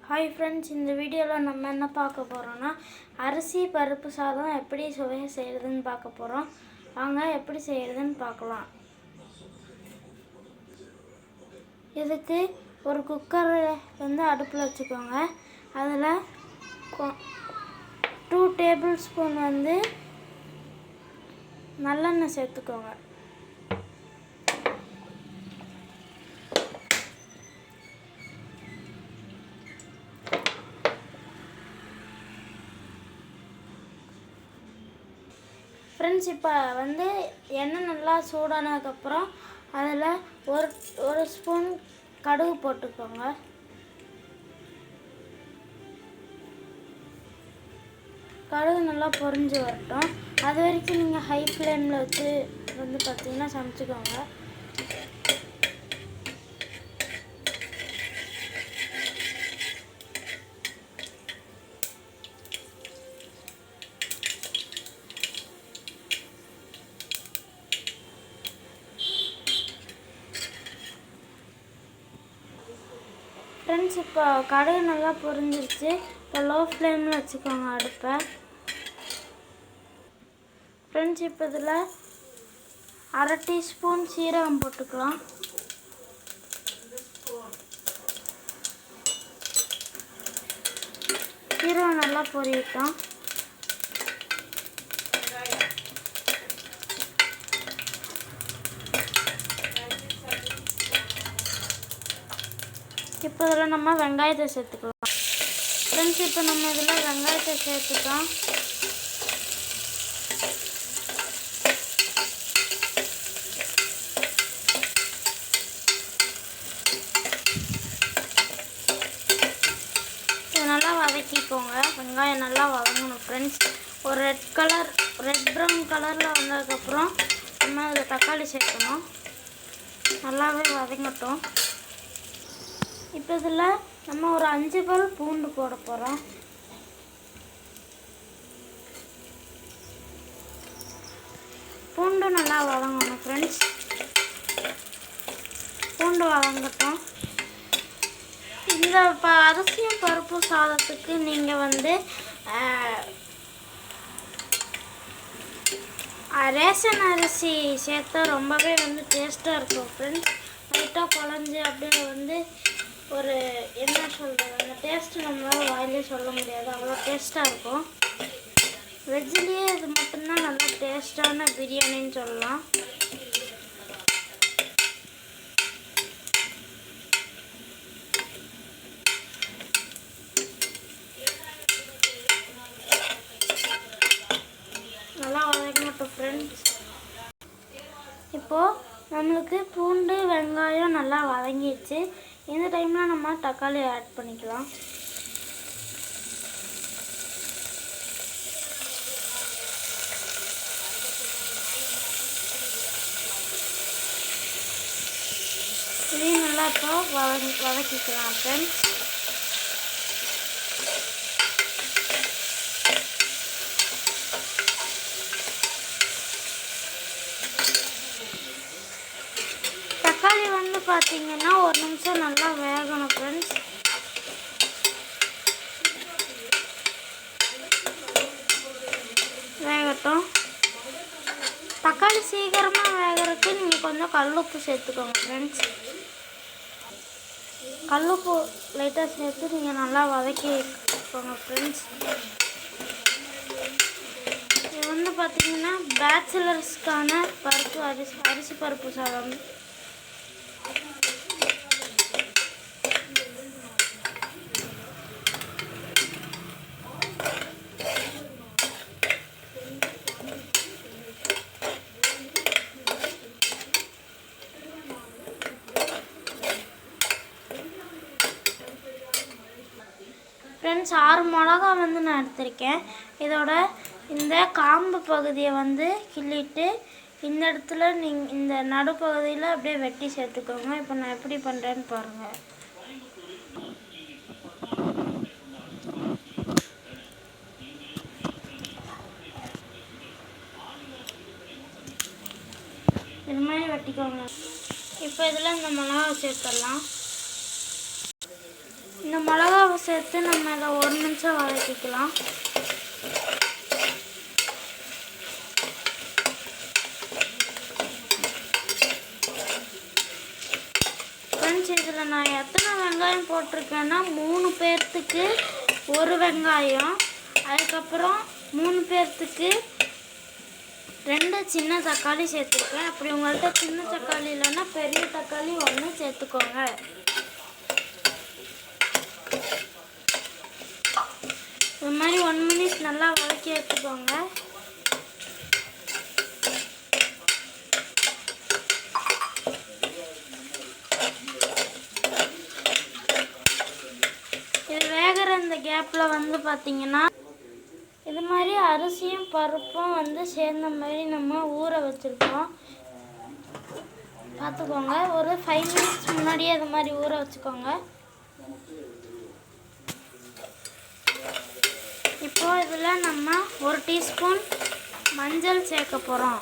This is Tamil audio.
ஹாய் ஃப்ரெண்ட்ஸ், இந்த வீடியோவில் நம்ம என்ன பார்க்க போகிறோன்னா அரிசி பருப்பு சாதம் எப்படி சுவையாக செய்கிறதுன்னு பார்க்க போகிறோம். வாங்க எப்படி செய்கிறதுன்னு பார்க்கலாம். இதுக்கு ஒரு குக்கர் வந்து அடுப்பில் வச்சுக்கோங்க. அதில் 2 டேபிள் ஸ்பூன் வந்து நல்லெண்ணெய் சேர்த்துக்கோங்க. ஃப்ரெண்ட்ஸ், இப்போ வந்து எண்ணெய் நல்லா சூடானதுக்கப்புறம் அதில் ஒரு ஸ்பூன் கடுகு போட்டுக்கோங்க. கடுகு நல்லா பொரிஞ்சு வரட்டும். அது வரைக்கும் நீங்கள் ஹை ஃப்ளேமில் வச்சு வந்து பார்த்தீங்கன்னா சமைச்சிக்கோங்க. ஃப்ரெண்ட்ஸ், இப்போ கடுகு நல்லா பொரிஞ்சிருச்சு. இப்போ லோ ஃப்ளேமில் வச்சுக்கோங்க அடுப்பை. ஃப்ரெண்ட்ஸ், இப்போ இதில் 1/2 டீஸ்பூன் சீரகம் போட்டுக்கலாம். சீரகம் நல்லா பொரியட்டும். இப்போ இதில் நம்ம வெங்காயத்தை சேர்த்துக்கலாம். ஃப்ரெண்ட்ஸ், இப்போ நம்ம இதில் வெங்காயத்தை சேர்த்துக்கலாம். இதை நல்லா வதக்கிக்கோங்க. வெங்காயம் நல்லா வதங்கணும் ஃப்ரெண்ட்ஸ். ஒரு ரெட் ப்ரௌன் கலரில் வந்ததுக்கப்புறம் நம்ம இதில் தக்காளி சேர்க்கணும். நல்லாவே வதங்கட்டும். இப்போ இதில் நம்ம ஒரு 5 பல் பூண்டு போட போகிறோம். பூண்டு நல்லா வதங்கணும் ஃப்ரெண்ட்ஸ். பூண்டு வதங்கட்டும். இந்த அரிசியும் பருப்பு சாதத்துக்கு நீங்கள் வந்து ரேஷன் அரிசி சேர்த்தா ரொம்பவே வந்து டேஸ்ட்டாக இருக்கும் ஃப்ரெண்ட்ஸ். லைட்டாக குழஞ்சி அப்படியே வந்து ஒரு என்ன சொல்கிறது, அந்த டேஸ்ட்டு நம்மளால் வாயிலே சொல்ல முடியாது, அவ்வளோ டேஸ்ட்டாக இருக்கும். வெஜ்ஜிலேயே இது மட்டும்தான் நல்லா டேஸ்ட்டான பிரியாணின்னு சொல்லலாம். நல்லா வதங்கட்டும் ஃப்ரெண்ட்ஸ். இப்போது நம்மளுக்கு பூண்டு வெங்காயம் நல்லா வதங்கிடுச்சு. இந்த டைமில் நம்ம தக்காளி ஆட் பண்ணிக்கலாம். இதையும் நல்லா இப்போ வதக்கிக்கலாம் ஃப்ரெண்ட்ஸ். தக்காளி வந்து பார்த்தீங்கன்னா 1 நிமிஷம் நல்லா வேகணும் ஃப்ரெண்ட்ஸ். வேகட்டும். தக்காளி சீக்கிரமாக வேகிறதுக்கு நீங்கள் கொஞ்சம் கல்லுப்பு சேர்த்துக்கோங்க ஃப்ரெண்ட்ஸ். கல்லுப்பு லைட்டாக சேர்த்து நீங்கள் நல்லா வதக்கிக்கோங்க ஃப்ரெண்ட்ஸ். இது வந்து பார்த்தீங்கன்னா பேச்சுலர்ஸ்க்கான அரிசி பருப்பு சாதம். ஃப்ரெண்ட்ஸ், 6 மிளகா வந்து நான் எடுத்திருக்கேன். இதோட இந்த காம்பு பகுதியை வந்து கிள்ளிட்டு இந்த இடத்துல இந்த நடுப்பகுதியில் அப்படியே வெட்டி சேர்த்துக்கோங்க. இப்போ நான் எப்படி பண்ணுறேன்னு பாருங்கள். இது மாதிரி வெட்டிக்கோங்க. இப்போ இதில் இந்த மிளகா சேர்த்துடலாம். இந்த மிளகாவை சேர்த்து நம்ம இதை 1 நிமிஷம் வதக்கிக்கலாம். ஃப்ரெண்ட்ஸ், இதில் நான் எத்தனை வெங்காயம் போட்டிருக்கேன்னா 3 பேர்த்துக்கு 1 வெங்காயம், அதுக்கப்புறம் 3 பேர்த்துக்கு 2 சின்ன தக்காளி சேர்த்துருக்கேன். அப்படி உங்கள்கிட்ட சின்ன தக்காளி இல்லைன்னா பெரிய தக்காளி 1 சேர்த்துக்கோங்க. இது மாதிரி 1 மினிட் நல்லா வதக்கி எடுத்துக்கோங்க. இது வேகிற இந்த கேப்பில் வந்து பார்த்திங்கன்னா இது மாதிரி அரிசியும் பருப்பும் வந்து சேர்ந்த மாதிரி நம்ம ஊற வச்சுருக்கோம். பார்த்துக்கோங்க, ஒரு 5 மினிட்ஸ் முன்னாடியே இது மாதிரி ஊற வச்சுக்கோங்க. இப்போது இதில் நம்ம 1 டீஸ்பூன் மஞ்சள் சேர்க்க போகிறோம்.